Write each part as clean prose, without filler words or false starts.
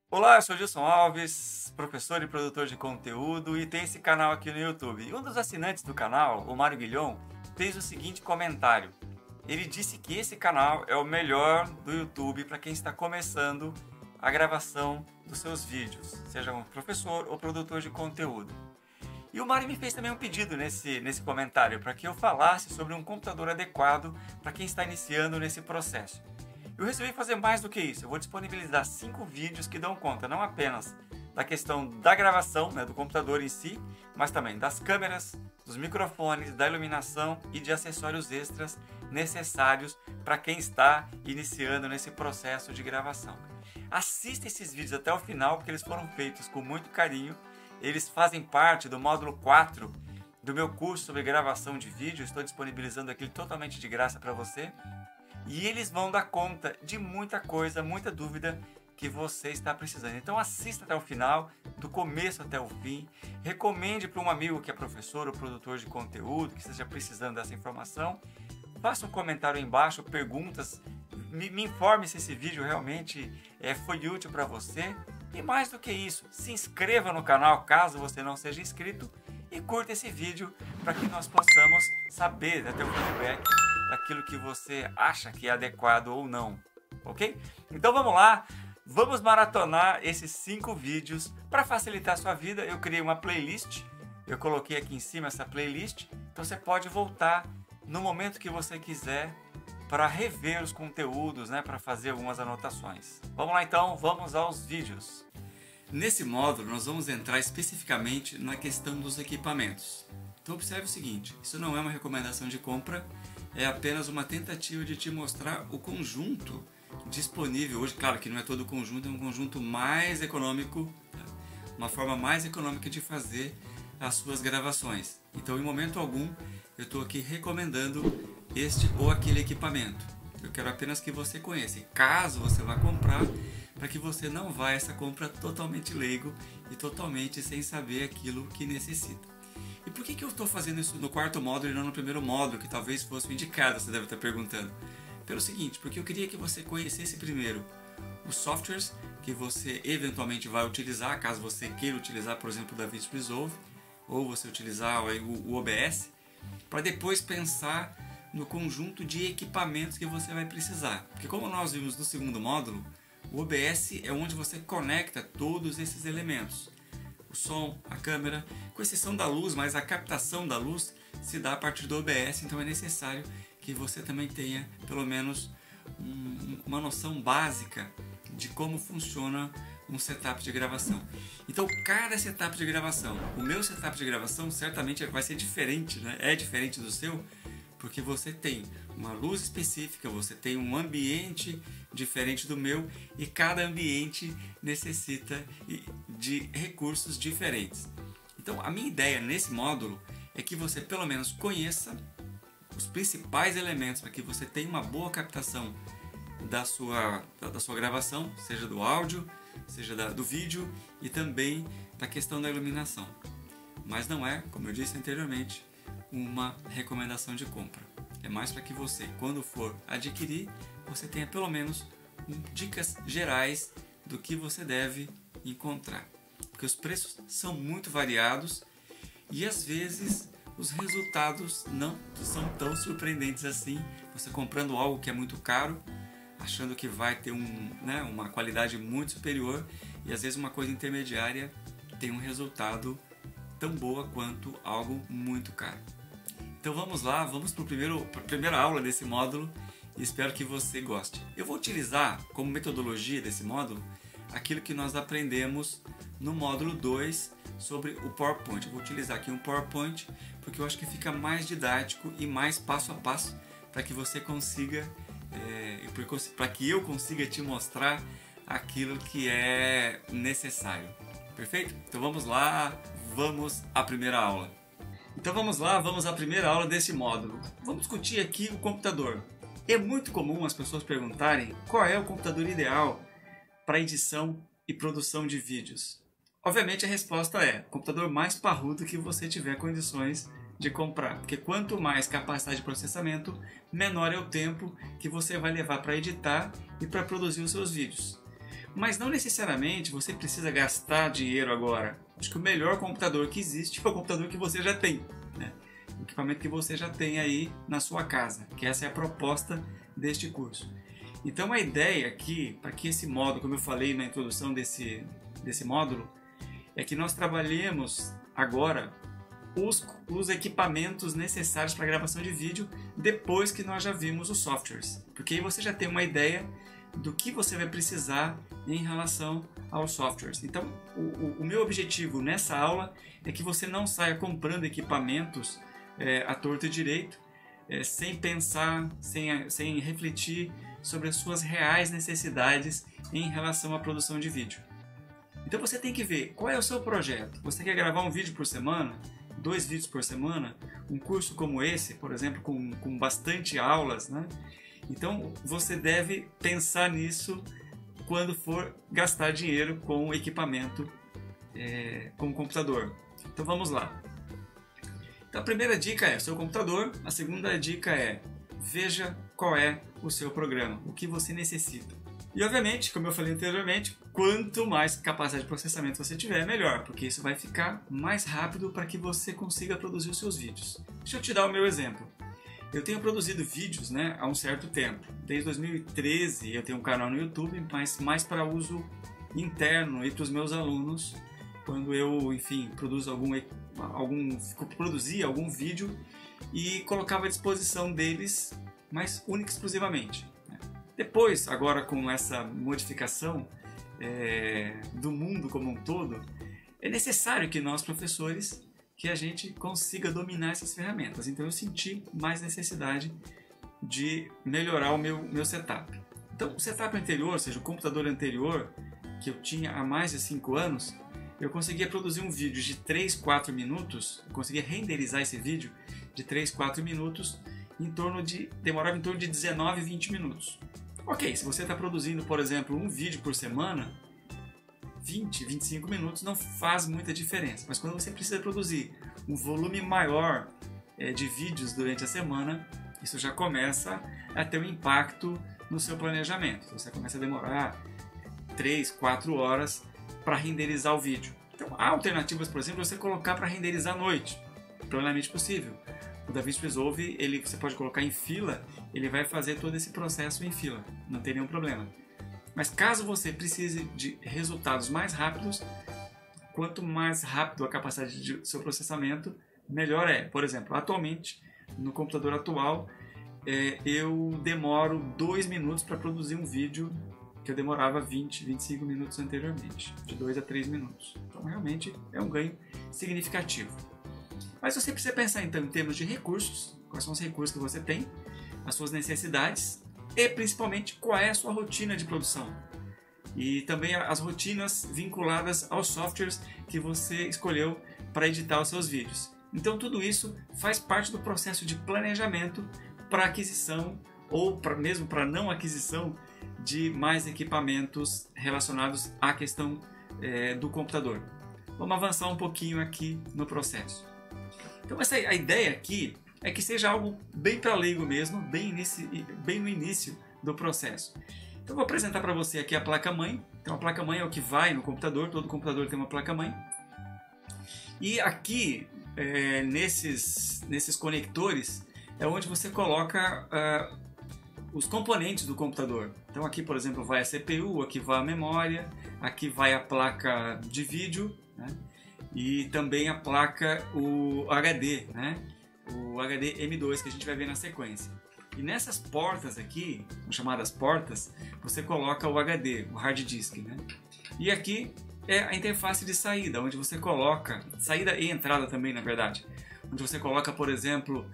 Olá, eu sou Gilson Alves, professor e produtor de conteúdo e tem esse canal aqui no YouTube. E um dos assinantes do canal, o Mário Guilhom, fez o seguinte comentário. Ele disse que esse canal é o melhor do YouTube para quem está começando a gravação dos seus vídeos, seja um professor ou produtor de conteúdo. E o Mário me fez também um pedido nesse comentário para que eu falasse sobre um computador adequado para quem está iniciando nesse processo. Eu resolvi fazer mais do que isso. Eu vou disponibilizar 5 vídeos que dão conta não apenas da questão da gravação, do computador em si, mas também das câmeras, dos microfones, da iluminação e de acessórios extras necessários para quem está iniciando nesse processo de gravação. Assista esses vídeos até o final porque eles foram feitos com muito carinho. Eles fazem parte do módulo 4 do meu curso sobre gravação de vídeo. Estou disponibilizando aquilo totalmente de graça para você. E eles vão dar conta de muita coisa, muita dúvida que você está precisando. Então assista até o final, do começo até o fim. Recomende para um amigo que é professor ou produtor de conteúdo, que esteja precisando dessa informação. Faça um comentário aí embaixo, perguntas. Me informe se esse vídeo realmente foi útil para você. E mais do que isso, se inscreva no canal caso você não seja inscrito. E curta esse vídeo para que nós possamos saber, até o feedback daquilo que você acha que é adequado ou não, ok? Então vamos lá, vamos maratonar esses 5 vídeos. Para facilitar a sua vida, eu criei uma playlist, eu coloquei aqui em cima essa playlist, então você pode voltar no momento que você quiser para rever os conteúdos, para fazer algumas anotações. Vamos lá então, vamos aos vídeos. Nesse módulo nós vamos entrar especificamente na questão dos equipamentos. Então observe o seguinte, isso não é uma recomendação de compra, é apenas uma tentativa de te mostrar o conjunto disponível hoje. Claro que não é todo o conjunto, é um conjunto mais econômico, uma forma mais econômica de fazer as suas gravações. Então em momento algum eu estou aqui recomendando este ou aquele equipamento. Eu quero apenas que você conheça, caso você vá comprar, para que você não vá a essa compra totalmente leigo e totalmente sem saber aquilo que necessita. E por que eu estou fazendo isso no quarto módulo e não no primeiro módulo, que talvez fosse o indicado, você deve estar perguntando? Pelo seguinte, porque eu queria que você conhecesse primeiro os softwares que você eventualmente vai utilizar, caso você queira utilizar, por exemplo, o DaVinci Resolve, ou você utilizar o OBS, para depois pensar no conjunto de equipamentos que você vai precisar. Porque como nós vimos no segundo módulo, o OBS é onde você conecta todos esses elementos. O som, a câmera, com exceção da luz, mas a captação da luz se dá a partir do OBS, então é necessário que você também tenha pelo menos uma noção básica de como funciona um setup de gravação. Então cada setup de gravação, o meu setup de gravação certamente vai ser diferente, é diferente do seu, porque você tem uma luz específica, você tem um ambiente diferente do meu e cada ambiente necessita de recursos diferentes. Então a minha ideia nesse módulo é que você pelo menos conheça os principais elementos para que você tenha uma boa captação da sua gravação, seja do áudio, seja do vídeo e também da questão da iluminação. Mas não é, como eu disse anteriormente, uma recomendação de compra. É mais para que você, quando for adquirir, você tenha pelo menos dicas gerais do que você deve encontrar. Porque os preços são muito variados e às vezes os resultados não são tão surpreendentes assim. Você comprando algo que é muito caro, achando que vai ter uma qualidade muito superior e às vezes uma coisa intermediária tem um resultado tão boa quanto algo muito caro. Então vamos lá, vamos para a primeira aula desse módulo e espero que você goste. Eu vou utilizar como metodologia desse módulo aquilo que nós aprendemos no módulo 2 sobre o PowerPoint. Eu vou utilizar aqui um PowerPoint porque eu acho que fica mais didático e mais passo a passo para que você consiga, para que eu consiga te mostrar aquilo que é necessário. Perfeito? Então vamos lá, vamos à primeira aula. Então vamos lá, vamos à primeira aula desse módulo. Vamos discutir aqui o computador. É muito comum as pessoas perguntarem qual é o computador ideal para edição e produção de vídeos. Obviamente a resposta é o computador mais parrudo que você tiver condições de comprar, porque quanto mais capacidade de processamento, menor é o tempo que você vai levar para editar e para produzir os seus vídeos. Mas não necessariamente você precisa gastar dinheiro agora. Acho que o melhor computador que existe é o computador que você já tem, né? O equipamento que você já tem aí na sua casa, que essa é a proposta deste curso. Então a ideia aqui, para que esse módulo, como eu falei na introdução desse módulo, é que nós trabalhemos agora os equipamentos necessários para gravação de vídeo depois que nós já vimos os softwares. Porque aí você já tem uma ideia do que você vai precisar em relação aos softwares. Então, o meu objetivo nessa aula é que você não saia comprando equipamentos à torta e direito, sem pensar, sem refletir sobre as suas reais necessidades em relação à produção de vídeo. Então você tem que ver qual é o seu projeto. Você quer gravar um vídeo por semana? 2 vídeos por semana? Um curso como esse, por exemplo, com bastante aulas, né? Então você deve pensar nisso quando for gastar dinheiro com equipamento, com o computador. Então vamos lá. Então a primeira dica é o seu computador, a segunda dica é veja qual é o seu programa, o que você necessita. E obviamente, como eu falei anteriormente, quanto mais capacidade de processamento você tiver, melhor, porque isso vai ficar mais rápido para que você consiga produzir os seus vídeos. Deixa eu te dar o meu exemplo. Eu tenho produzido vídeos, né, há um certo tempo. Desde 2013 eu tenho um canal no YouTube, mas mais para uso interno e para os meus alunos, quando eu, enfim, produzia algum vídeo e colocava à disposição deles, mas única e exclusivamente. Depois, agora com essa modificação do mundo como um todo, é necessário que nós, professores, que a gente consiga dominar essas ferramentas. Então eu senti mais necessidade de melhorar o meu setup. Então o setup anterior, ou seja, o computador anterior, que eu tinha há mais de 5 anos, eu conseguia produzir um vídeo de 3, 4 minutos, eu conseguia renderizar esse vídeo de 3, 4 minutos, demorava em torno de 19, 20 minutos. Ok, se você está produzindo, por exemplo, um vídeo por semana, 20, 25 minutos não faz muita diferença. Mas quando você precisa produzir um volume maior de vídeos durante a semana, isso já começa a ter um impacto no seu planejamento. Você começa a demorar 3, 4 horas para renderizar o vídeo. Então, há alternativas, por exemplo, você colocar para renderizar à noite, plenamente possível. O DaVinci Resolve, você pode colocar em fila, ele vai fazer todo esse processo em fila, não tem nenhum problema. Mas caso você precise de resultados mais rápidos, quanto mais rápido a capacidade de seu processamento, melhor é. Por exemplo, atualmente, no computador atual, eu demoro 2 minutos para produzir um vídeo que eu demorava 20, 25 minutos anteriormente, de 2 a 3 minutos. Então realmente é um ganho significativo. Mas você precisa pensar então em termos de recursos, quais são os recursos que você tem, as suas necessidades e principalmente qual é a sua rotina de produção. E também as rotinas vinculadas aos softwares que você escolheu para editar os seus vídeos. Então tudo isso faz parte do processo de planejamento para aquisição ou mesmo para não aquisição de mais equipamentos relacionados à questão do computador. Vamos avançar um pouquinho aqui no processo. Então a ideia aqui é que seja algo bem para leigo mesmo, bem no início do processo. Então vou apresentar para você aqui a placa-mãe. Então a placa-mãe é o que vai no computador, todo computador tem uma placa-mãe. E aqui, nesses conectores, é onde você coloca os componentes do computador. Então aqui, por exemplo, vai a CPU, aqui vai a memória, aqui vai a placa de vídeo, né? E também a placa, o HD, né? O HD M2 que a gente vai ver na sequência. E nessas portas aqui, chamadas portas, você coloca o HD, o hard disk, né? E aqui é a interface de saída, onde você coloca, saída e entrada também, na verdade, onde você coloca, por exemplo,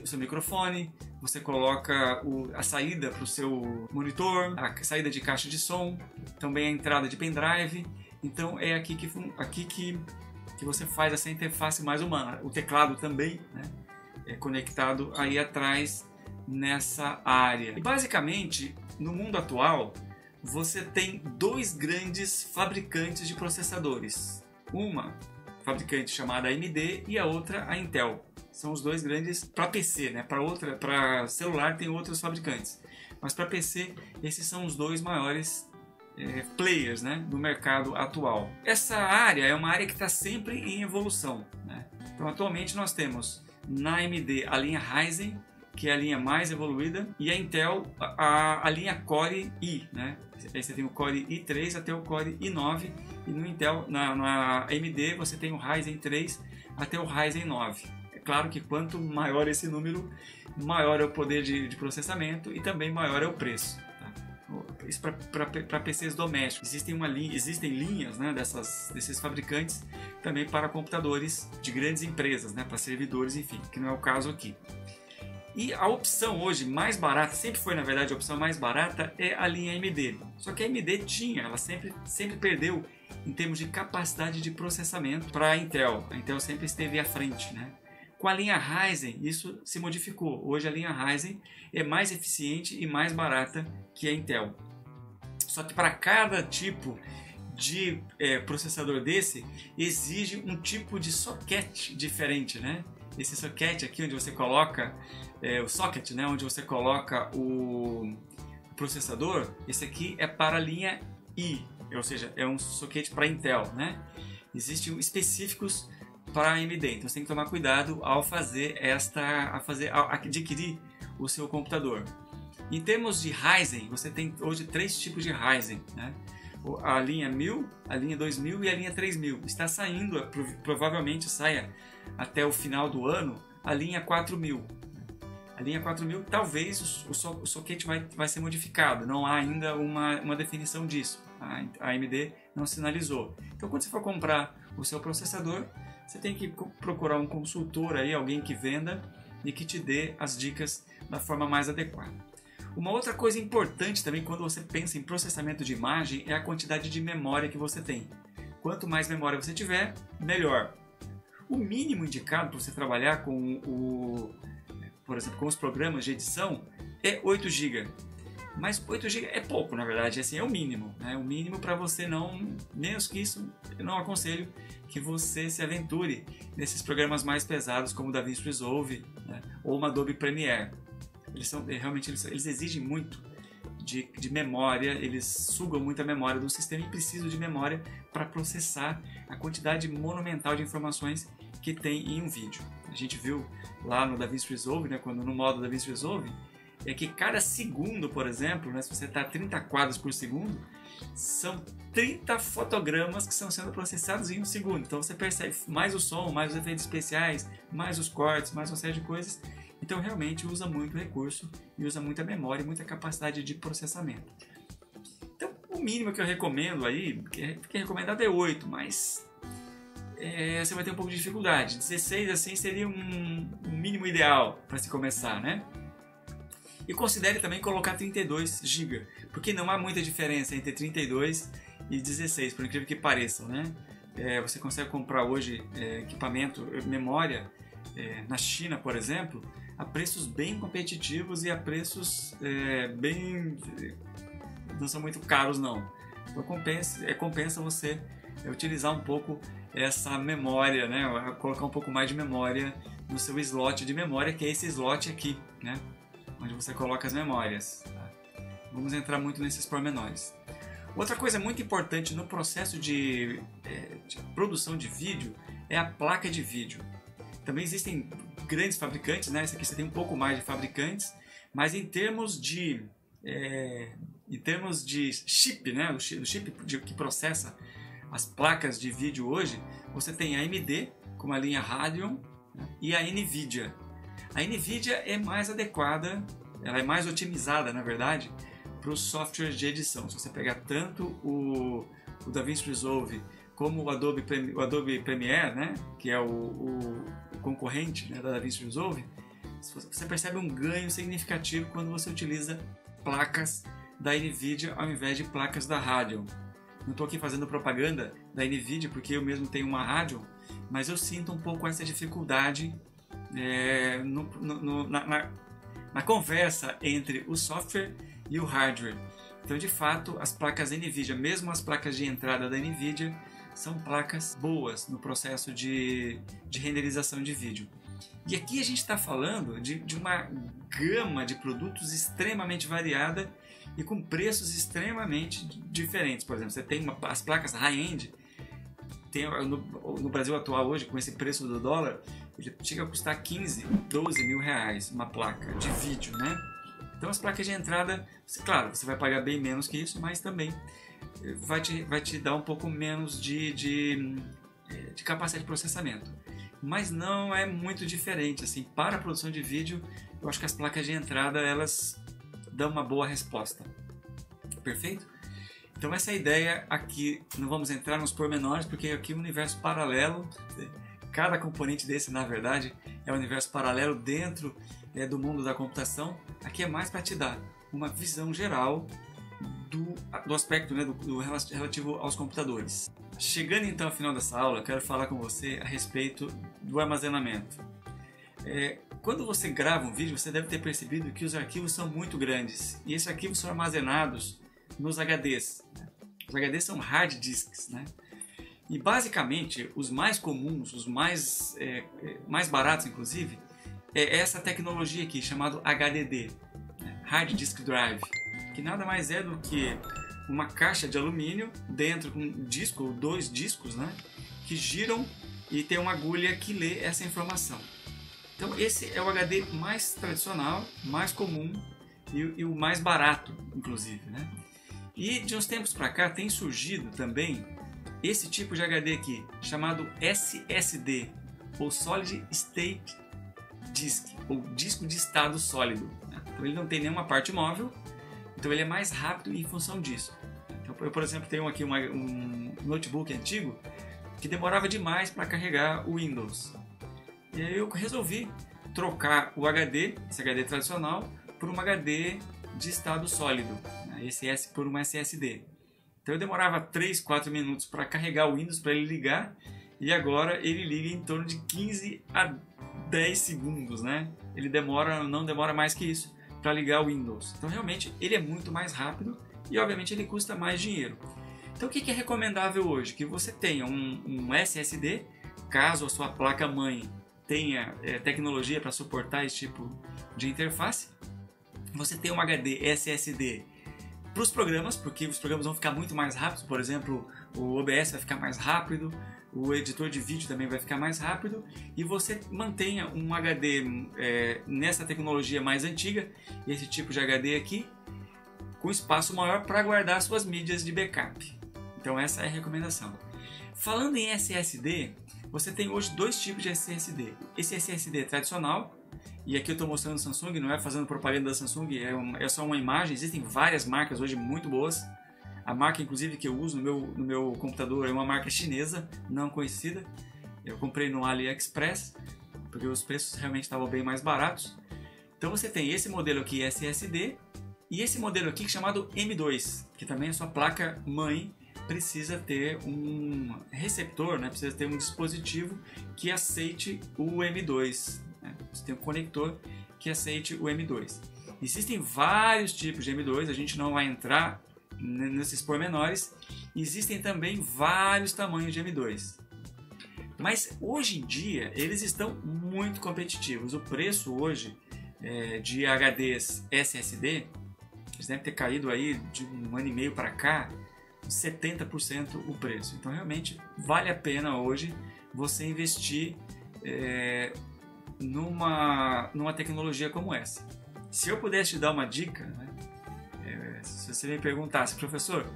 o seu microfone, você coloca a saída para o seu monitor, a saída de caixa de som, também a entrada de pendrive. Então é aqui que você faz essa interface mais humana. O teclado também, né, é conectado aí atrás nessa área. E basicamente, no mundo atual, você tem 2 grandes fabricantes de processadores. Uma fabricante chamada AMD e a outra a Intel. São os 2 grandes para PC, né? Para celular tem outros fabricantes, mas para PC esses são os 2 maiores players, né, no mercado atual. Essa área é uma área que está sempre em evolução, né? Então, atualmente nós temos na AMD a linha Ryzen, que é a linha mais evoluída, e a Intel a linha Core i, né? Aí você tem o Core i3 até o Core i9, e no Intel, na AMD você tem o Ryzen 3 até o Ryzen 9. É claro que quanto maior esse número, maior é o poder de processamento e também maior é o preço. Isso para PCs domésticos. Existem linhas, né, desses fabricantes também para computadores de grandes empresas, né, para servidores, enfim, que não é o caso aqui. E a opção hoje mais barata, sempre foi na verdade a opção mais barata, é a linha AMD. Só que a AMD ela sempre perdeu em termos de capacidade de processamento para a Intel. A Intel sempre esteve à frente, né? Com a linha Ryzen, isso se modificou. Hoje a linha Ryzen é mais eficiente e mais barata que a Intel. Só que para cada tipo de processador desse, exige um tipo de socket diferente, né? Esse socket aqui, onde você coloca o socket, né? Onde você coloca o processador, esse aqui é para a linha I, ou seja, é um socket para Intel, né? Existem específicos para a AMD, então você tem que tomar cuidado ao adquirir o seu computador. Em termos de Ryzen, você tem hoje 3 tipos de Ryzen, né? A linha 1000, a linha 2000 e a linha 3000. Está saindo, provavelmente saia até o final do ano, a linha 4000. A linha 4000, talvez o socket vai ser modificado, não há ainda uma definição disso. A AMD não sinalizou. Então, quando você for comprar o seu processador, você tem que procurar um consultor aí, alguém que venda e que te dê as dicas da forma mais adequada. Uma outra coisa importante também quando você pensa em processamento de imagem é a quantidade de memória que você tem. Quanto mais memória você tiver, melhor. O mínimo indicado para você trabalhar por exemplo, com os programas de edição é 8 GB. Mas 8 GB é pouco, na verdade, assim, é o mínimo, né? O mínimo para você menos que isso, eu não aconselho que você se aventure nesses programas mais pesados como o DaVinci Resolve, né? Ou o Adobe Premiere. Eles exigem muito de memória, eles sugam muita memória do sistema e precisam de memória para processar a quantidade monumental de informações que tem em um vídeo. A gente viu lá no DaVinci Resolve, né, no modo DaVinci Resolve, é que cada segundo, por exemplo, né, se você está a 30 quadros por segundo, são 30 fotogramas que estão sendo processados em um segundo. Então você percebe mais o som, mais os efeitos especiais, mais os cortes, mais uma série de coisas. Então realmente usa muito recurso e usa muita memória e muita capacidade de processamento. Então o mínimo que eu recomendo aí, que é recomendado é 8, mas você vai ter um pouco de dificuldade. 16 assim seria um mínimo ideal para se começar, né? E considere também colocar 32 GB, porque não há muita diferença entre 32 e 16, por incrível que pareça, né? Você consegue comprar hoje equipamento, memória, na China, por exemplo, a preços bem competitivos e a preços não são muito caros, não. Então compensa você utilizar um pouco essa memória, né? Colocar um pouco mais de memória no seu slot de memória, que é esse slot aqui, né? Onde você coloca as memórias. Tá? Vamos entrar muito nesses pormenores. Outra coisa muito importante no processo de produção de vídeo é a placa de vídeo. Também existem grandes fabricantes, né? Esse aqui você tem um pouco mais de fabricantes, mas em termos de chip, né? O chip que processa as placas de vídeo hoje, você tem a AMD com a linha Radeon, né? E a NVIDIA. A NVIDIA é mais adequada, ela é mais otimizada, na verdade, para os softwares de edição. Se você pegar tanto o DaVinci Resolve como o Adobe Premiere, né, que é o concorrente, né, da DaVinci Resolve, você percebe um ganho significativo quando você utiliza placas da NVIDIA ao invés de placas da Radeon. Não estou aqui fazendo propaganda da NVIDIA porque eu mesmo tenho uma Radeon, mas eu sinto um pouco essa dificuldade na conversa entre o software e o hardware. Então, de fato, as placas NVIDIA, mesmo as placas de entrada da NVIDIA, são placas boas no processo de renderização de vídeo. E aqui a gente está falando de uma gama de produtos extremamente variada e com preços extremamente diferentes. Por exemplo, você tem as placas high-end, no Brasil atual hoje, com esse preço do dólar, ele chega a custar 15, 12 mil reais uma placa de vídeo, né? Então as placas de entrada, claro, você vai pagar bem menos que isso, mas também vai te dar um pouco menos de capacidade de processamento. Mas não é muito diferente, assim, para a produção de vídeo, eu acho que as placas de entrada, elas dão uma boa resposta. Perfeito? Então essa é a ideia aqui, não vamos entrar nos pormenores, porque aqui é um universo paralelo, cada componente desse, na verdade, é um universo paralelo dentro do mundo da computação. Aqui é mais para te dar uma visão geral do aspecto, né, do relativo aos computadores. Chegando então ao final dessa aula, eu quero falar com você a respeito do armazenamento. Quando você grava um vídeo, você deve ter percebido que os arquivos são muito grandes, e esses arquivos são armazenados nos HDs. Os HDs são hard disks, né? E basicamente os mais comuns, os mais baratos inclusive, é essa tecnologia aqui chamada HDD, né? Hard Disk Drive, que nada mais é do que uma caixa de alumínio dentro com um disco ou 2 discos, né? Que giram e tem uma agulha que lê essa informação. Então esse é o HD mais tradicional, mais comum e o mais barato, inclusive, né? E de uns tempos para cá tem surgido também esse tipo de HD aqui, chamado SSD, ou Solid State Disk, ou disco de estado sólido, né? Então ele não tem nenhuma parte móvel, então ele é mais rápido em função disso. Então, eu, por exemplo, tenho aqui um notebook antigo que demorava demais para carregar o Windows. E aí eu resolvi trocar o HD, esse HD tradicional, por um HD de estado sólido, né? Esse por um SSD. Então eu demorava 3, 4 minutos para carregar o Windows, para ele ligar, e agora ele liga em torno de 15 a 10 segundos, né? Ele não demora mais que isso para ligar o Windows. Então realmente ele é muito mais rápido e obviamente ele custa mais dinheiro. Então o que é recomendável hoje? Que você tenha um SSD, caso a sua placa-mãe tenha tecnologia para suportar esse tipo de interface. Você tem um HD SSD para os programas, porque os programas vão ficar muito mais rápidos. Por exemplo, o OBS vai ficar mais rápido, o editor de vídeo também vai ficar mais rápido, e você mantenha um HD nessa tecnologia mais antiga, esse tipo de HD aqui, com espaço maior para guardar suas mídias de backup. Então essa é a recomendação. Falando em SSD, você tem hoje 2 tipos de SSD. Esse SSD tradicional, e aqui eu estou mostrando o Samsung, não é fazendo propaganda da Samsung, é só uma imagem. Existem várias marcas hoje muito boas. A marca, inclusive, que eu uso no meu computador é uma marca chinesa, não conhecida. Eu comprei no AliExpress, porque os preços realmente estavam bem mais baratos. Então você tem esse modelo aqui SSD, e esse modelo aqui chamado M2, que também a sua placa-mãe precisa ter um receptor, né? Precisa ter um dispositivo que aceite o M2. Você tem um conector que aceite o M2. Existem vários tipos de M2, a gente não vai entrar nesses pormenores. Existem também vários tamanhos de M2. Mas hoje em dia eles estão muito competitivos. O preço hoje de HDs SSD, eles devem ter caído aí de 1 ano e meio para cá, 70% o preço. Então realmente vale a pena hoje você investir numa tecnologia como essa. Se eu pudesse te dar uma dica, né? Se você me perguntasse, professor,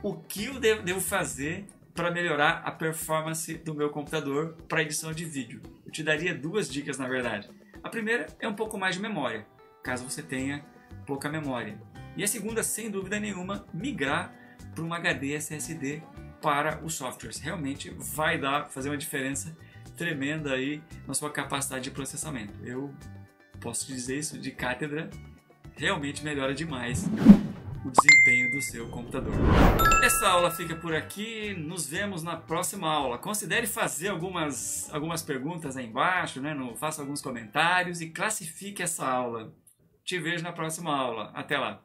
o que eu devo fazer para melhorar a performance do meu computador para edição de vídeo? Eu te daria 2 dicas, na verdade. A primeira é um pouco mais de memória, caso você tenha pouca memória. E a segunda, sem dúvida nenhuma, migrar para um HD SSD para os softwares. Realmente vai fazer uma diferença tremenda aí na sua capacidade de processamento. Eu posso te dizer isso de cátedra, realmente melhora demais o desempenho do seu computador. Essa aula fica por aqui, nos vemos na próxima aula. Considere fazer algumas perguntas aí embaixo, né? Faça alguns comentários e classifique essa aula. Te vejo na próxima aula. Até lá!